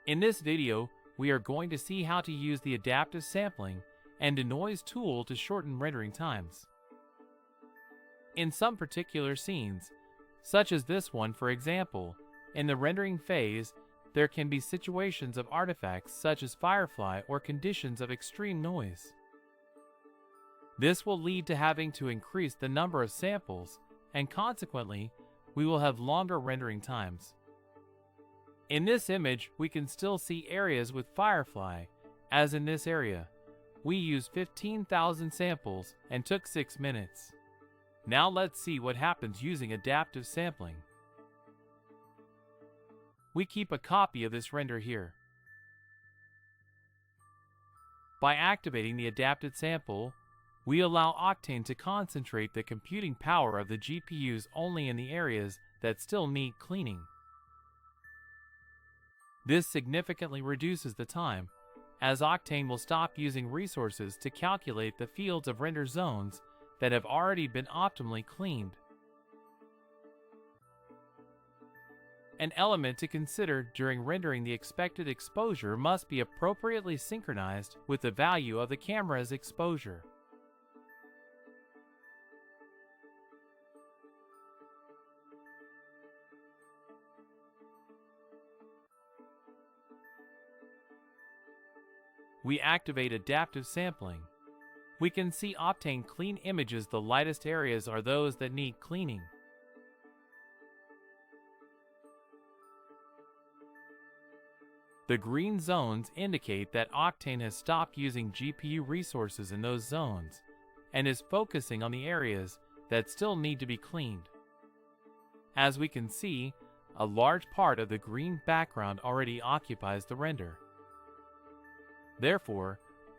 In this video, we are going to see how to use the adaptive sampling and denoise tool to shorten rendering times. In some particular scenes, such as this one for example, in the rendering phase, there can be situations of artifacts such as firefly or conditions of extreme noise. This will lead to having to increase the number of samples, and consequently, we will have longer rendering times. In this image, we can still see areas with firefly, as in this area. We used 15,000 samples and took 6 minutes. Now let's see what happens using adaptive sampling. We keep a copy of this render here. By activating the adapted sample, we allow Octane to concentrate the computing power of the GPUs only in the areas that still need cleaning. This significantly reduces the time, as Octane will stop using resources to calculate the fields of render zones that have already been optimally cleaned. An element to consider during rendering the expected exposure must be appropriately synchronized with the value of the camera's exposure. We activate adaptive sampling. We can see Octane clean images. The lightest areas are those that need cleaning. The green zones indicate that Octane has stopped using GPU resources in those zones and is focusing on the areas that still need to be cleaned. As we can see, a large part of the green background already occupies the render. Therefore,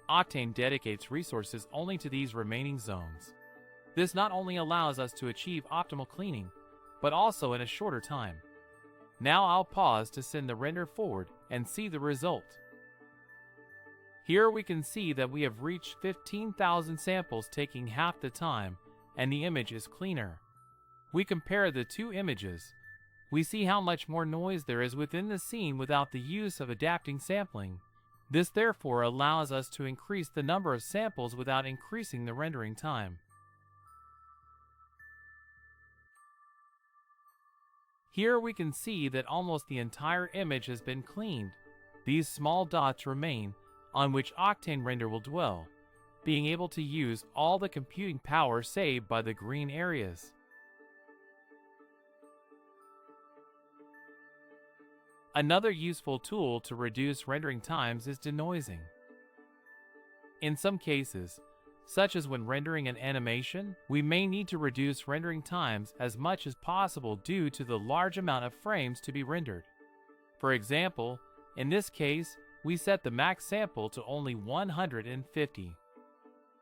Octane dedicates resources only to these remaining zones. This not only allows us to achieve optimal cleaning, but also in a shorter time. Now I'll pause to send the render forward and see the result. Here we can see that we have reached 15,000 samples, taking half the time, and the image is cleaner. We compare the two images. We see how much more noise there is within the scene without the use of adapting sampling. This therefore allows us to increase the number of samples without increasing the rendering time. Here we can see that almost the entire image has been cleaned. These small dots remain, on which Octane Render will dwell, being able to use all the computing power saved by the green areas. Another useful tool to reduce rendering times is denoising. In some cases, such as when rendering an animation, we may need to reduce rendering times as much as possible due to the large amount of frames to be rendered. For example, in this case, we set the max sample to only 150.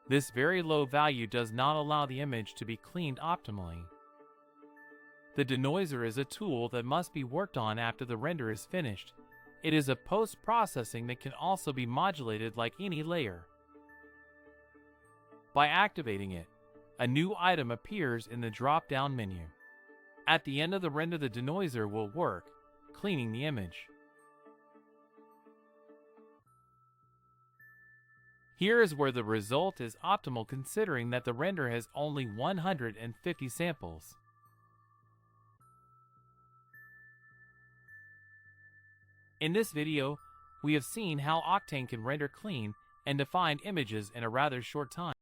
This very low value does not allow the image to be cleaned optimally. The Denoiser is a tool that must be worked on after the render is finished. It is a post-processing that can also be modulated like any layer. By activating it, a new item appears in the drop-down menu. At the end of the render, the Denoiser will work, cleaning the image. Here is where the result is optimal, considering that the render has only 150 samples. In this video, we have seen how Octane can render clean and defined images in a rather short time.